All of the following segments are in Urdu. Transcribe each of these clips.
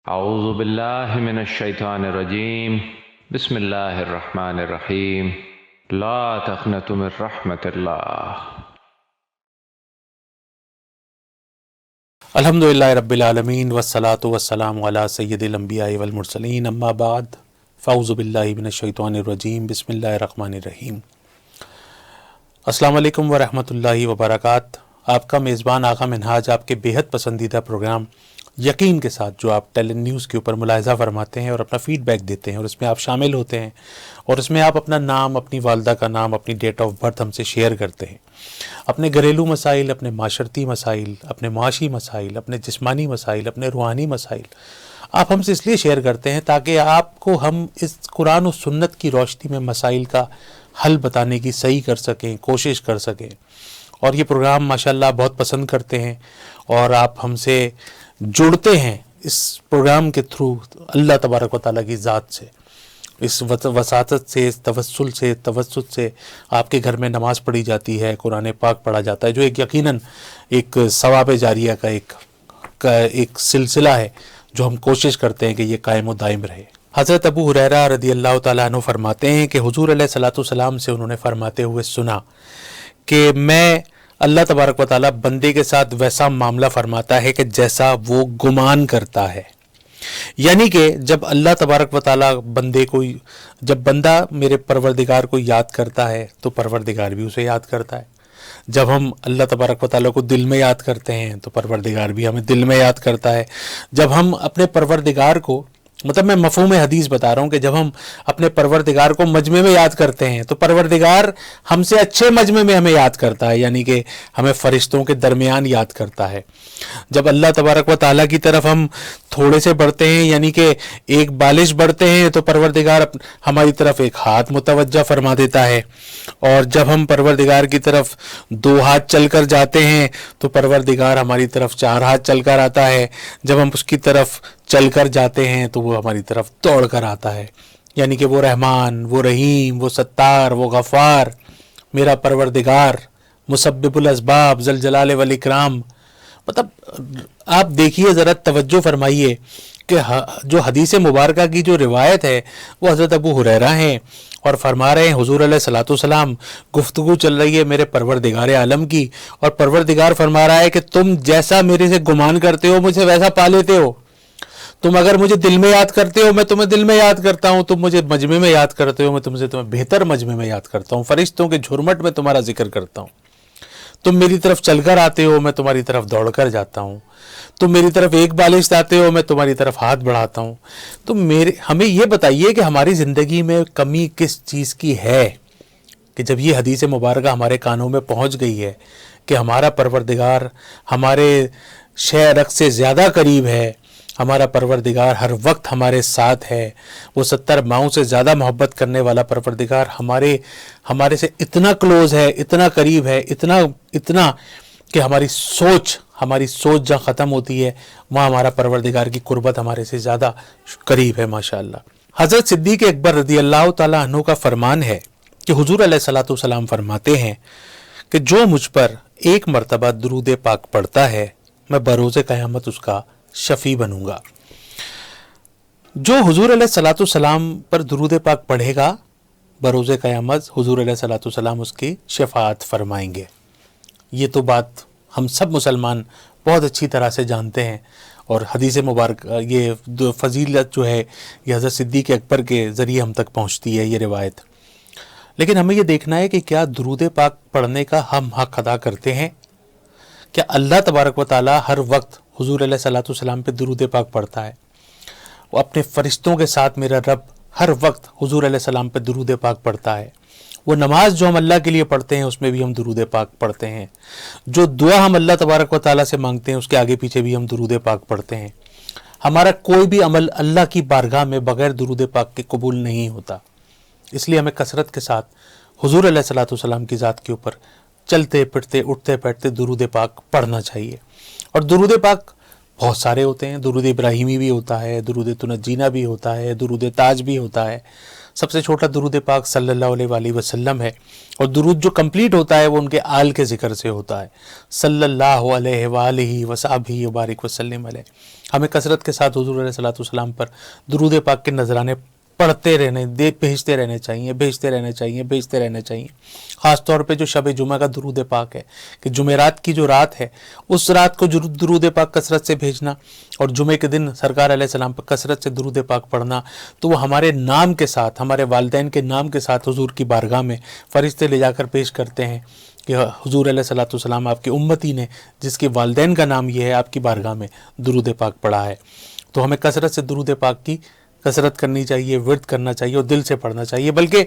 اعوذ باللہ من الشیطان الرجیم بسم اللہ الرحمن الرحیم لا تقنطوا من رحمت اللہ۔ الحمدللہ رب العالمین والصلاة والسلام علی سید الانبیاء والمرسلین، اما بعد فاعوذ باللہ من الشیطان الرجیم بسم اللہ الرحمن الرحیم۔ السلام علیکم ورحمۃ اللہ وبرکاتہ۔ آپ کا میزبان آغا منہاج آپ کے بیحد پسندیدہ پروگرام یقین کے ساتھ، جو آپ ٹیلن نیوز کے اوپر ملاحظہ فرماتے ہیں اور اپنا فیڈ بیک دیتے ہیں، اور اس میں آپ شامل ہوتے ہیں، اور اس میں آپ اپنا نام، اپنی والدہ کا نام، اپنی ڈیٹ آف برتھ ہم سے شیئر کرتے ہیں، اپنے گھریلو مسائل، اپنے معاشرتی مسائل، اپنے معاشی مسائل، اپنے جسمانی مسائل، اپنے روحانی مسائل آپ ہم سے اس لیے شیئر کرتے ہیں تاکہ آپ کو ہم اس قرآن و سنت کی روشنی میں مسائل کا حل بتانے کی صحیح کر سکیں، کوشش کر سکیں۔ اور یہ پروگرام ماشاءاللہ بہت پسند کرتے ہیں، اور آپ ہم سے جڑتے ہیں اس پروگرام کے تھرو اللہ تبارک و تعالیٰ کی ذات سے، اس وساطت سے، اس توسل سے، توسط سے آپ کے گھر میں نماز پڑھی جاتی ہے، قرآن پاک پڑھا جاتا ہے، جو ایک یقیناً ایک ثواب جاریہ کا ایک سلسلہ ہے، جو ہم کوشش کرتے ہیں کہ یہ قائم و دائم رہے۔ حضرت ابو ہریرہ رضی اللہ تعالیٰ عنہ فرماتے ہیں کہ حضور علیہ الصلوۃ والسلام سے انہوں نے فرماتے ہوئے سنا کہ میں اللہ تبارک و تعالیٰ بندے کے ساتھ ویسا معاملہ فرماتا ہے کہ جیسا وہ گمان کرتا ہے، یعنی کہ جب اللہ تبارک و تعالیٰ جب بندہ میرے پروردگار کو یاد کرتا ہے تو پروردگار بھی اسے یاد کرتا ہے۔ جب ہم اللہ تبارک و تعالیٰ کو دل میں یاد کرتے ہیں تو پروردگار بھی ہمیں دل میں یاد کرتا ہے۔ جب ہم اپنے پروردگار کو، مطلب میں مفہوم حدیث بتا رہا ہوں، کہ جب ہم اپنے پروردگار کو مجمع میں یاد کرتے ہیں تو پروردگار ہم سے اچھے مجمع میں ہمیں یاد کرتا ہے، یعنی کہ ہمیں فرشتوں کے درمیان یاد کرتا ہے۔ جب اللہ تبارک و تعالیٰ کی طرف ہم تھوڑے سے بڑھتے ہیں، یعنی کہ ایک بالش بڑھتے ہیں، تو پروردگار ہماری طرف ایک ہاتھ متوجہ فرما دیتا ہے، اور جب ہم پروردگار کی طرف 2 ہاتھ چل کر جاتے ہیں تو پروردگار ہماری طرف 4 ہاتھ چل کر آتا ہے، جب ہم اس کی طرف چل کر جاتے ہیں تو وہ ہماری طرف دوڑ کر آتا ہے، یعنی کہ وہ رحمان، وہ رحیم، وہ ستار، وہ غفار، میرا پروردگار، مسبب الاسباب، ذل جلال والاکرام۔ مطلب آپ دیکھیے، ذرا توجہ فرمائیے کہ جو حدیث مبارکہ کی جو روایت ہے وہ حضرت ابو ہریرہ ہیں، اور فرما رہے ہیں حضور علیہ الصلوۃ والسلام، گفتگو چل رہی ہے میرے پروردگار عالم کی، اور پروردگار فرما رہا ہے کہ تم جیسا میرے سے گمان کرتے ہو مجھے ویسا پا لیتے ہو۔ تم اگر مجھے دل میں یاد کرتے ہو میں تمہیں دل میں یاد کرتا ہوں، تم مجھے مجمع میں یاد کرتے ہو میں تمہیں بہتر مجمع میں یاد کرتا ہوں، فرشتوں کے جھرمٹ میں تمہارا ذکر کرتا ہوں۔ تم میری طرف چل کر آتے ہو میں تمہاری طرف دوڑ کر جاتا ہوں، تم میری طرف ایک بالش آتے ہو میں تمہاری طرف ہاتھ بڑھاتا ہوں۔ تو ہمیں یہ بتائیے کہ ہماری زندگی میں کمی کس چیز کی ہے کہ جب یہ حدیث مبارکہ ہمارے کانوں میں پہنچ گئی ہے کہ ہمارا پروردگار ہمارے شہ رگ سے زیادہ قریب ہے، ہمارا پروردگار ہر وقت ہمارے ساتھ ہے، وہ 70 ماؤں سے زیادہ محبت کرنے والا پروردگار ہمارے سے اتنا کلوز ہے، اتنا قریب ہے، اتنا کہ ہماری سوچ جہاں ختم ہوتی ہے وہاں ہمارا پروردگار کی قربت ہمارے سے زیادہ قریب ہے ماشاءاللہ۔ حضرت صدیق اکبر رضی اللہ تعالیٰ عنہ کا فرمان ہے کہ حضور علیہ الصلوۃ والسلام فرماتے ہیں کہ جو مجھ پر ایک مرتبہ درود پاک پڑھتا ہے میں بروز قیامت اس کا شفیع بنوں گا۔ جو حضور علیہ الصلوۃ والسلام پر درود پاک پڑھے گا بروز قیامت حضور علیہ الصلوۃ والسلام اس کی شفاعت فرمائیں گے۔ یہ تو بات ہم سب مسلمان بہت اچھی طرح سے جانتے ہیں، اور حدیث مبارکہ یہ فضیلت جو ہے یہ حضرت صدیق اکبر کے ذریعے ہم تک پہنچتی ہے یہ روایت۔ لیکن ہمیں یہ دیکھنا ہے کہ کیا درود پاک پڑھنے کا ہم حق ادا کرتے ہیں؟ کیا اللہ تبارک و تعالیٰ ہر وقت حضور علیہ الصلوۃ والسلام پہ درود پاک پڑھتا ہے؟ وہ اپنے فرشتوں کے ساتھ میرا رب ہر وقت حضور علیہ السلام پہ درود پاک پڑھتا ہے۔ وہ نماز جو ہم اللہ کے لیے پڑھتے ہیں اس میں بھی ہم درود پاک پڑھتے ہیں، جو دعا ہم اللہ تبارک و تعالیٰ سے مانگتے ہیں اس کے آگے پیچھے بھی ہم درود پاک پڑھتے ہیں۔ ہمارا کوئی بھی عمل اللہ کی بارگاہ میں بغیر درود پاک کے قبول نہیں ہوتا، اس لیے ہمیں کثرت کے ساتھ حضور علیہ الصلوۃ والسلام کی ذات کے اوپر چلتے پھرتے اٹھتے بیٹھتے درود پاک پڑھنا چاہیے۔ اور درود پاک بہت سارے ہوتے ہیں، درود ابراہیمی بھی ہوتا ہے، درود تنجینا بھی ہوتا ہے، درود تاج بھی ہوتا ہے، سب سے چھوٹا درود پاک صلی اللہ علیہ وآلہ وسلم ہے، اور درود جو کمپلیٹ ہوتا ہے وہ ان کے آل کے ذکر سے ہوتا ہے، صلی اللہ علیہ وآلہ وصحبہ وبارک وسلم علیہ۔ ہمیں کثرت کے ساتھ حضور علیہ الصلوۃ والسلام پر درود پاک کے نذرانے پڑھتے رہنے، بھیجتے رہنے چاہیے۔ خاص طور پہ جو شب جمعہ کا درود پاک ہے کہ جمعرات کی جو رات ہے اس رات کو درود پاک کثرت سے بھیجنا، اور جمعے کے دن سرکار علیہ السلام پر کثرت سے درود پاک پڑھنا، تو وہ ہمارے نام کے ساتھ، ہمارے والدین کے نام کے ساتھ حضور کی بارگاہ میں فرشتے لے جا کر پیش کرتے ہیں کہ حضور علیہ الصلوۃ والسلام آپ کے امتی نے جس کے والدین کا نام یہ ہے آپ کی بارگاہ میں درود پاک پڑھا ہے۔ تو ہمیں کثرت سے درود پاک کی کثرت کرنی چاہیے، ورد کرنا چاہیے اور دل سے پڑھنا چاہیے، بلکہ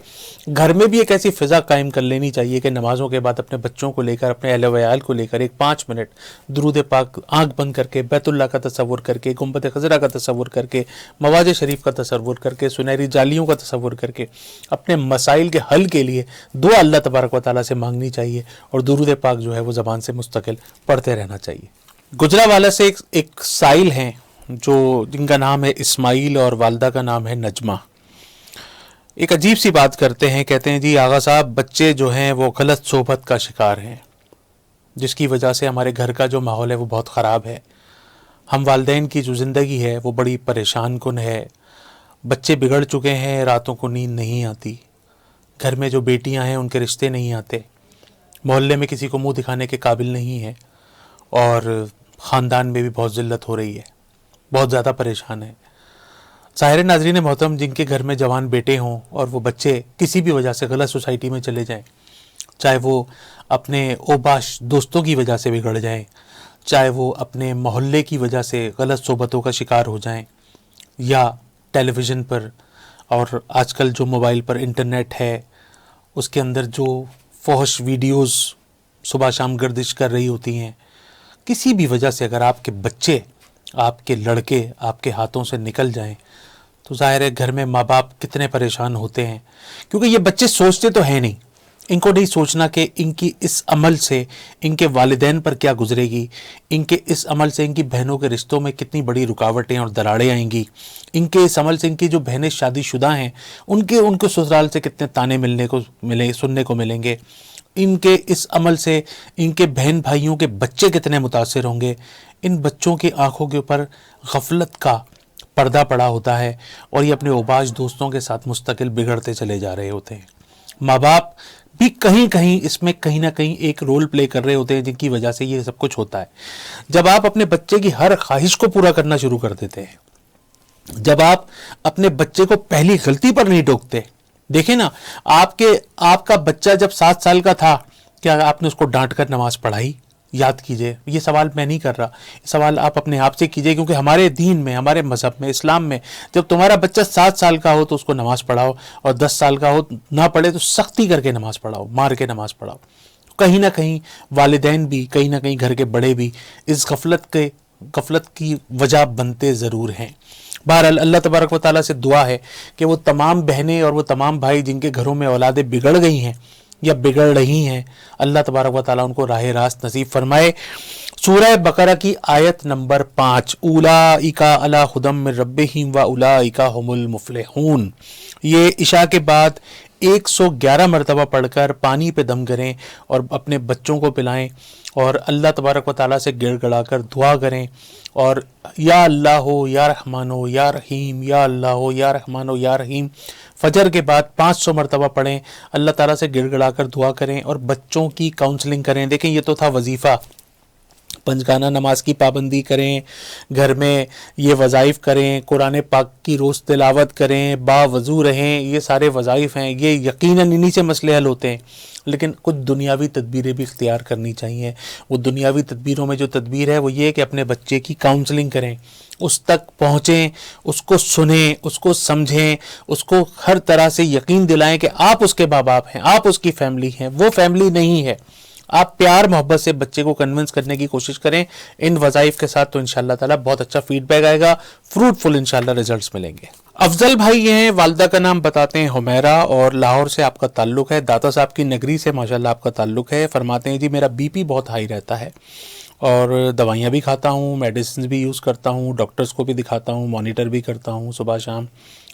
گھر میں بھی ایک ایسی فضا قائم کر لینی چاہیے کہ نمازوں کے بعد اپنے بچوں کو لے کر، اپنے اہل و عیال کو لے کر ایک 5 منٹ درود پاک آنکھ بند کر کے، بیت اللہ کا تصور کر کے، گنبد خضرا کا تصور کر کے، مواج شریف کا تصور کر کے، سنہری جالیوں کا تصور کر کے اپنے مسائل کے حل کے لیے دعا اللہ تبارک و تعالیٰ سے مانگنی چاہیے، اور درود پاک جو ہے وہ زبان سے مستقل پڑھتے رہنا چاہیے۔ گجرانوالہ سے ایک سائل ہیں جن کا نام ہے اسماعیل اور والدہ کا نام ہے نجمہ۔ ایک عجیب سی بات کرتے ہیں، کہتے ہیں جی آغا صاحب بچے جو ہیں وہ غلط صحبت کا شکار ہیں، جس کی وجہ سے ہمارے گھر کا جو ماحول ہے وہ بہت خراب ہے، ہم والدین کی جو زندگی ہے وہ بڑی پریشان کن ہے، بچے بگڑ چکے ہیں، راتوں کو نیند نہیں آتی، گھر میں جو بیٹیاں ہیں ان کے رشتے نہیں آتے، محلے میں کسی کو منہ دکھانے کے قابل نہیں ہے، اور خاندان میں بھی بہت ذلت ہو رہی ہے، بہت زیادہ پریشان ہے۔ ظاہر ناظرین محترم، جن کے گھر میں جوان بیٹے ہوں اور وہ بچے کسی بھی وجہ سے غلط سوسائٹی میں چلے جائیں، چاہے وہ اپنے اوباش دوستوں کی وجہ سے بگڑ جائیں، چاہے وہ اپنے محلے کی وجہ سے غلط صحبتوں کا شکار ہو جائیں، یا ٹیلی ویژن پر اور آج کل جو موبائل پر انٹرنیٹ ہے اس کے اندر جو فحش ویڈیوز صبح شام گردش کر رہی ہوتی ہیں، کسی بھی وجہ سے اگر آپ کے بچے، آپ کے لڑکے آپ کے ہاتھوں سے نکل جائیں تو ظاہر ہے گھر میں ماں باپ کتنے پریشان ہوتے ہیں، کیونکہ یہ بچے سوچتے تو ہیں نہیں، ان کو نہیں سوچنا کہ ان کی اس عمل سے ان کے والدین پر کیا گزرے گی، ان کے اس عمل سے ان کی بہنوں کے رشتوں میں کتنی بڑی رکاوٹیں اور دراڑیں آئیں گی، ان کے اس عمل سے ان کی جو بہنیں شادی شدہ ہیں ان کے سسرال سے کتنے تانے سننے کو ملیں گے، ان کے اس عمل سے ان کے بہن بھائیوں کے بچے کتنے متاثر ہوں گے۔ ان بچوں کی آنکھوں کے اوپر غفلت کا پردہ پڑا ہوتا ہے اور یہ اپنے اوباش دوستوں کے ساتھ مستقل بگڑتے چلے جا رہے ہوتے ہیں۔ ماں باپ بھی کہیں اس میں کہیں نہ کہیں ایک رول پلے کر رہے ہوتے ہیں جن کی وجہ سے یہ سب کچھ ہوتا ہے۔ جب آپ اپنے بچے کی ہر خواہش کو پورا کرنا شروع کر دیتے ہیں، جب آپ اپنے بچے کو پہلی غلطی پر نہیں ٹوکتے، دیکھیں نا، آپ کا بچہ جب 7 سال کا تھا، کیا آپ نے اس کو ڈانٹ کر نماز پڑھائی؟ یاد کیجئے، یہ سوال میں نہیں کر رہا، یہ سوال آپ اپنے آپ سے کیجئے، کیونکہ ہمارے دین میں، ہمارے مذہب میں، اسلام میں جب تمہارا بچہ 7 سال کا ہو تو اس کو نماز پڑھاؤ، اور 10 سال کا ہو نہ پڑھے تو سختی کر کے نماز پڑھاؤ، مار کے نماز پڑھاؤ۔ کہیں نہ کہیں والدین بھی، کہیں نہ کہیں گھر کے بڑے بھی اس غفلت کی وجہ بنتے ضرور ہیں۔ بہرحال اللہ تبارک و تعالیٰ سے دعا ہے کہ وہ تمام بہنیں اور وہ تمام بھائی جن کے گھروں میں اولادیں بگڑ گئی ہیں یا بگڑ رہی ہیں، اللہ تبارک و تعالیٰ ان کو راہ راست نصیب فرمائے۔ سورہ بقرہ کی آیت نمبر 5، اولئک علی ھدی من ربہم واولئک ھم المفلحون، یہ عشاء کے بعد 111 مرتبہ پڑھ کر پانی پہ دم کریں اور اپنے بچوں کو پلائیں اور اللہ تبارک و تعالیٰ سے گڑ گڑا کر دعا کریں، اور یا اللہ ہو یا رحمان ہو یا رحیم، یا اللہ ہو یا رحمان ہو یا رحیم فجر کے بعد 500 مرتبہ پڑھیں، اللہ تعالیٰ سے گڑ گڑا کر دعا کریں اور بچوں کی کاؤنسلنگ کریں۔ دیکھیں یہ تو تھا وظیفہ، پنجگانہ نماز کی پابندی کریں، گھر میں یہ وظائف کریں، قرآن پاک کی روز تلاوت کریں، باوضو رہیں، یہ سارے وظائف ہیں، یہ یقیناً انہی سے مسئلے حل ہوتے ہیں، لیکن کچھ دنیاوی تدبیریں بھی اختیار کرنی چاہیے۔ وہ دنیاوی تدبیروں میں جو تدبیر ہے وہ یہ ہے کہ اپنے بچے کی کاؤنسلنگ کریں، اس تک پہنچیں، اس کو سنیں، اس کو سمجھیں، اس کو ہر طرح سے یقین دلائیں کہ آپ اس کے ماں باپ ہیں، آپ اس کی فیملی ہیں، وہ فیملی نہیں ہے۔ آپ پیار محبت سے بچے کو کنونس کرنے کی کوشش کریں ان وظائف کے ساتھ، تو انشاءاللہ تعالیٰ بہت اچھا فیڈ بیک آئے گا، فروٹفل انشاءاللہ ریزلٹس ملیں گے۔ افضل بھائی یہ ہیں، والدہ کا نام بتاتے ہیں حمیرہ، اور لاہور سے آپ کا تعلق ہے، داتا صاحب کی نگری سے ماشاءاللہ آپ کا تعلق ہے۔ فرماتے ہیں جی میرا بی پی بہت ہائی رہتا ہے اور دوائیاں بھی کھاتا ہوں، میڈیسنز بھی یوز کرتا ہوں، ڈاکٹرز کو بھی دکھاتا ہوں، مانیٹر بھی کرتا ہوں صبح شام،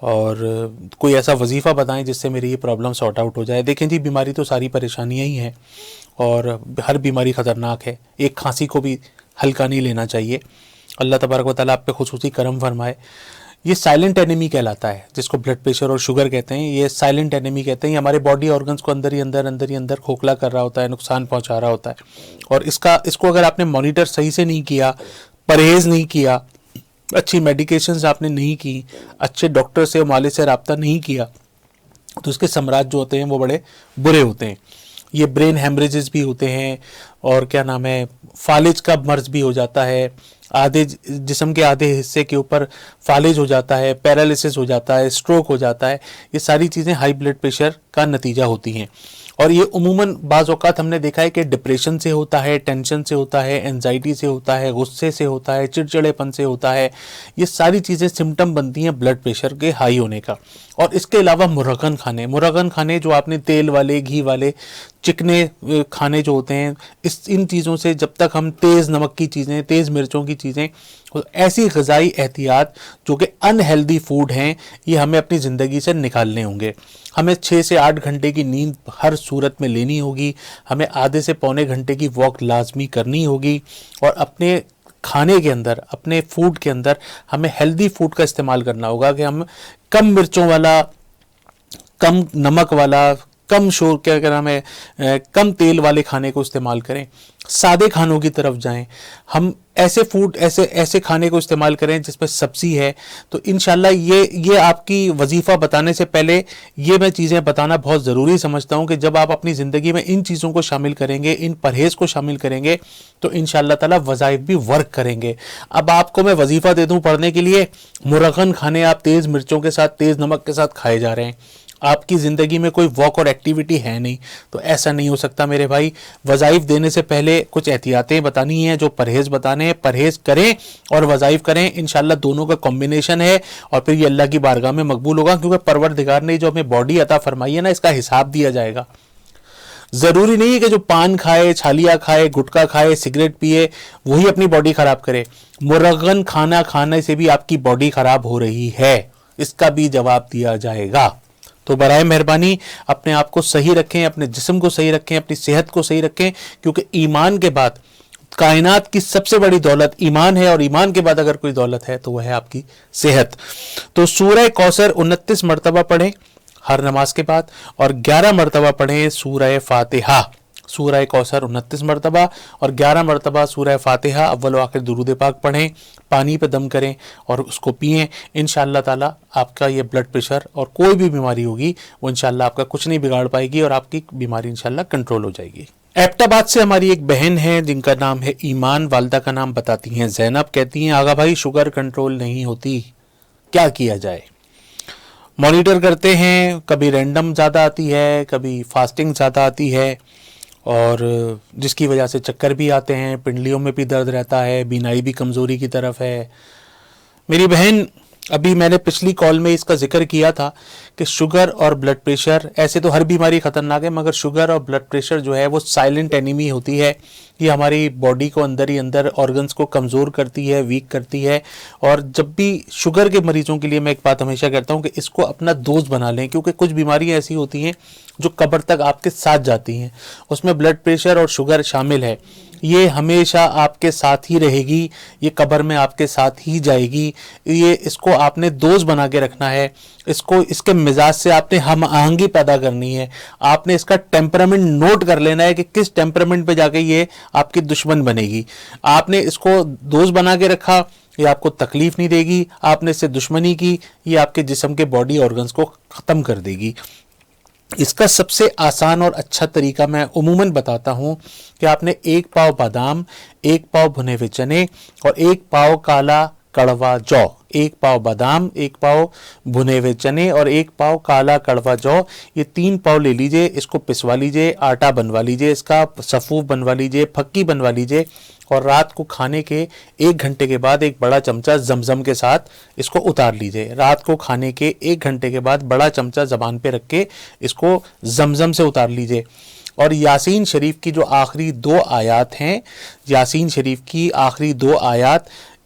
اور کوئی ایسا وظیفہ بتائیں جس سے میری یہ پرابلم سارٹ آؤٹ ہو جائے. دیکھیں جی, بیماری تو ساری پریشانیاں ہی ہیں اور ہر بیماری خطرناک ہے. ایک کھانسی کو بھی ہلکا نہیں لینا چاہیے. اللہ تبارک و تعالیٰ آپ پہ خصوصی کرم فرمائے. یہ سائلنٹ اینیمی کہلاتا ہے, جس کو بلڈ پریشر اور شوگر کہتے ہیں. یہ سائلنٹ اینیمی کہتے ہیں. یہ ہمارے باڈی آرگنز کو اندر ہی اندر کھوکھلا کر رہا ہوتا ہے, نقصان پہنچا رہا ہوتا ہے. اور اس کو اگر آپ نے مانیٹر صحیح سے نہیں کیا, پرہیز نہیں کیا, اچھی میڈیکیشنز آپ نے نہیں کی, اچھے ڈاکٹر سے مالج سے رابطہ نہیں کیا, تو اس کے ثمرات جو ہوتے ہیں وہ بڑے برے ہوتے ہیں. یہ برین ہیمریجز بھی ہوتے ہیں, اور کیا نام ہے, فالج کا مرض بھی ہو جاتا ہے, آدھے جسم کے آدھے حصے کے اوپر فالج ہو جاتا ہے, پیرالسس ہو جاتا ہے, اسٹروک ہو جاتا ہے. یہ ساری چیزیں ہائی بلڈ پریشر کا نتیجہ ہوتی ہیں. اور یہ عموماً بعض اوقات ہم نے دیکھا ہے کہ ڈپریشن سے ہوتا ہے, ٹینشن سے ہوتا ہے, اینزائٹی سے ہوتا ہے, غصے سے ہوتا ہے, چڑچڑے پن سے ہوتا ہے. یہ ساری چیزیں سمٹم بنتی ہیں بلڈ پریشر کے ہائی ہونے کا. اور اس کے علاوہ مرغن کھانے جو آپ نے تیل والے, گھی والے, چکنے کھانے جو ہوتے ہیں, ان چیزوں سے جب تک ہم تیز نمک کی چیزیں, تیز مرچوں کی چیزیں, ایسی غذائی احتیاط جو کہ ان ہیلدی فوڈ ہیں, یہ ہمیں اپنی زندگی سے نکالنے ہوں گے. ہمیں 6 سے 8 گھنٹے کی نیند ہر صورت میں لینی ہوگی. ہمیں آدھے سے پونے گھنٹے کی واک لازمی کرنی ہوگی. اور اپنے کھانے کے اندر, اپنے فوڈ کے اندر ہمیں ہیلدی فوڈ کا استعمال کرنا ہوگا, کہ ہم کم مرچوں والا, کم نمک والا, کم کم تیل والے کھانے کو استعمال کریں, سادے کھانوں کی طرف جائیں. ہم ایسے کھانے کو استعمال کریں جس میں سبزی ہے. تو انشاءاللہ یہ آپ کی وظیفہ بتانے سے پہلے یہ میں چیزیں بتانا بہت ضروری سمجھتا ہوں, کہ جب آپ اپنی زندگی میں ان چیزوں کو شامل کریں گے, ان پرہیز کو شامل کریں گے, تو انشاءاللہ تعالی وظائف بھی ورک کریں گے. اب آپ کو میں وظیفہ دے دوں پڑھنے کے لیے, مرغن کھانے آپ تیز مرچوں کے ساتھ, تیز نمک کے ساتھ کھائے جا رہے ہیں, آپ کی زندگی میں کوئی واک اور ایکٹیویٹی ہے نہیں, تو ایسا نہیں ہو سکتا میرے بھائی. وظائف دینے سے پہلے کچھ احتیاطیں بتانی ہیں, جو پرہیز بتانے ہیں, پرہیز کریں اور وظائف کریں. انشاءاللہ دونوں کا کمبینیشن ہے, اور پھر یہ اللہ کی بارگاہ میں مقبول ہوگا, کیونکہ پروردگار نے جو ہمیں باڈی عطا فرمائی ہے نا, اس کا حساب دیا جائے گا. ضروری نہیں ہے کہ جو پان کھائے, چھالیا کھائے, گٹکا کھائے, سگریٹ پیے, وہی اپنی باڈی خراب کرے. مرغن کھانا کھانے سے بھی آپ کی باڈی خراب ہو رہی ہے, اس کا بھی جواب دیا جائے گا. تو برائے مہربانی اپنے آپ کو صحیح رکھیں, اپنے جسم کو صحیح رکھیں, اپنی صحت کو صحیح رکھیں, کیونکہ ایمان کے بعد کائنات کی سب سے بڑی دولت ایمان ہے, اور ایمان کے بعد اگر کوئی دولت ہے تو وہ ہے آپ کی صحت. تو سورہ کوثر 29 مرتبہ پڑھیں ہر نماز کے بعد, اور 11 مرتبہ پڑھیں سورہ فاتحہ. سورہ کوثر 29 مرتبہ اور 11 مرتبہ سورہ فاتحہ اول و آخر درود پاک پڑھیں, پانی پہ دم کریں اور اس کو پئیں. انشاءاللہ تعالیٰ آپ کا یہ بلڈ پریشر اور کوئی بھی بیماری ہوگی وہ انشاءاللہ آپ کا کچھ نہیں بگاڑ پائے گی, اور آپ کی بیماری انشاءاللہ کنٹرول ہو جائے گی. ایبٹ آباد سے ہماری ایک بہن ہے جن کا نام ہے ایمان, والدہ کا نام بتاتی ہیں زینب. کہتی ہیں آغا بھائی شوگر کنٹرول نہیں ہوتی, کیا کیا جائے؟ مانیٹر کرتے ہیں, کبھی رینڈم زیادہ آتی ہے, کبھی فاسٹنگ زیادہ آتی ہے, اور جس کی وجہ سے چکر بھی آتے ہیں, پنڈلیوں میں بھی درد رہتا ہے, بینائی بھی کمزوری کی طرف ہے. میری بہن, ابھی میں نے پچھلی کال میں اس کا ذکر کیا تھا کہ شوگر اور بلڈ پریشر, ایسے تو ہر بیماری خطرناک ہے, مگر شوگر اور بلڈ پریشر جو ہے وہ سائلنٹ اینیمی ہوتی ہے. یہ ہماری باڈی کو اندر ہی اندر آرگنز کو کمزور کرتی ہے, ویک کرتی ہے. اور جب بھی شوگر کے مریضوں کے لیے میں ایک بات ہمیشہ کہتا ہوں کہ اس کو اپنا دوست بنا لیں, کیونکہ کچھ بیماریاں ایسی ہوتی ہیں جو قبر تک آپ کے ساتھ جاتی ہیں. اس میں بلڈ پریشر اور شوگر شامل ہے. یہ ہمیشہ آپ کے ساتھ ہی رہے گی, یہ قبر میں آپ کے ساتھ ہی جائے گی. اس کو آپ نے دوست بنا کے رکھنا ہے, اس کے مزاج سے آپ نے ہم آہنگی پیدا کرنی ہے. آپ نے اس کا ٹیمپرامنٹ نوٹ کر لینا ہے کہ کس ٹیمپرامنٹ پہ جا کے یہ آپ کی دشمن بنے گی. آپ نے اس کو دوست بنا کے رکھا, یہ آپ کو تکلیف نہیں دے گی. آپ نے اس سے دشمنی کی, یہ آپ کے جسم کے باڈی آرگنز کو ختم کر دے گی. اس کا سب سے آسان اور اچھا طریقہ میں عموماً بتاتا ہوں کہ آپ نے 1 پاؤ بادام, 1 پاؤ بھنے ہوئے چنے اور 1 پاؤ کالا کڑوا جو, 1 پاؤ بادام, 1 پاؤ بھنے ہوئے چنے اور 1 پاؤ کالا کڑوا جو, یہ 3 پاؤ لے لیجئے. اس کو پسوا لیجئے, آٹا بنوا لیجئے, اس کا سفوف بنوا لیجئے, پھکی بنوا لیجئے, اور رات کو کھانے کے 1 گھنٹے کے بعد 1 بڑا چمچہ زمزم کے ساتھ اس کو اتار لیجئے. رات کو کھانے کے 1 گھنٹے کے بعد بڑا چمچہ زبان پہ رکھ کے اس کو زمزم سے اتار لیجئے. اور یاسین شریف کی جو آخری 2 آیات ہیں, یاسین شریف کی آخری 2 آیات,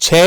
6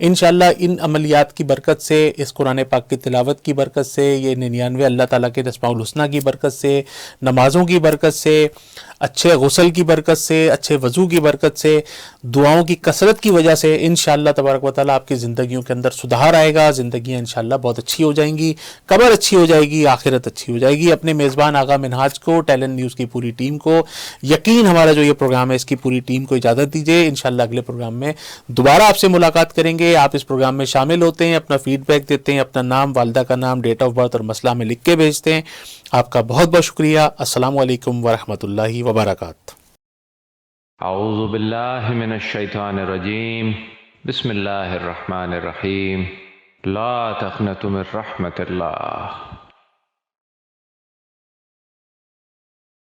انشاءاللہ ان عملیات کی برکت سے، اس قرآن پاک کی تلاوت کی برکت سے، یہ 99 اللہ تعالیٰ کے اسماء الحسنہ کی برکت سے، نمازوں کی برکت سے، اچھے غسل کی برکت سے، اچھے وضو کی برکت سے، دعاؤں کی کثرت کی وجہ سے انشاءاللہ تبارک و تعالیٰ آپ کی زندگیوں کے اندر سدھار آئے گا، زندگیاں انشاءاللہ بہت اچھی ہو جائیں گی، قبر اچھی ہو جائے گی، آخرت اچھی ہو جائے گی۔ اپنے میزبان آغا منہاج کو، ٹیلنٹ نیوز کی پوری ٹیم کو، یقین ہمارا جو یہ پروگرام ہے اس کی پوری ٹیم کو اجازت دیجیے۔ انشاءاللہ اگلے پروگرام میں دوبارہ آپ سے ملاقات کریں گے۔ آپ اس پروگرام میں شامل ہوتے ہیں، اپنا فیڈ بیک دیتے ہیں، اپنا نام، والدہ کا نام، ڈیٹ آف برتھ اور مسئلہ میں لکھ کے بھیجتے ہیں۔ آپ کا بہت بہت شکریہ۔ السلام علیکم ورحمۃ اللہ وبرکاتہ۔ اعوذ باللہ من الشیطان الرجیم، بسم اللہ الرحمن الرحیم، لا تقنطوا من رحمت اللہ۔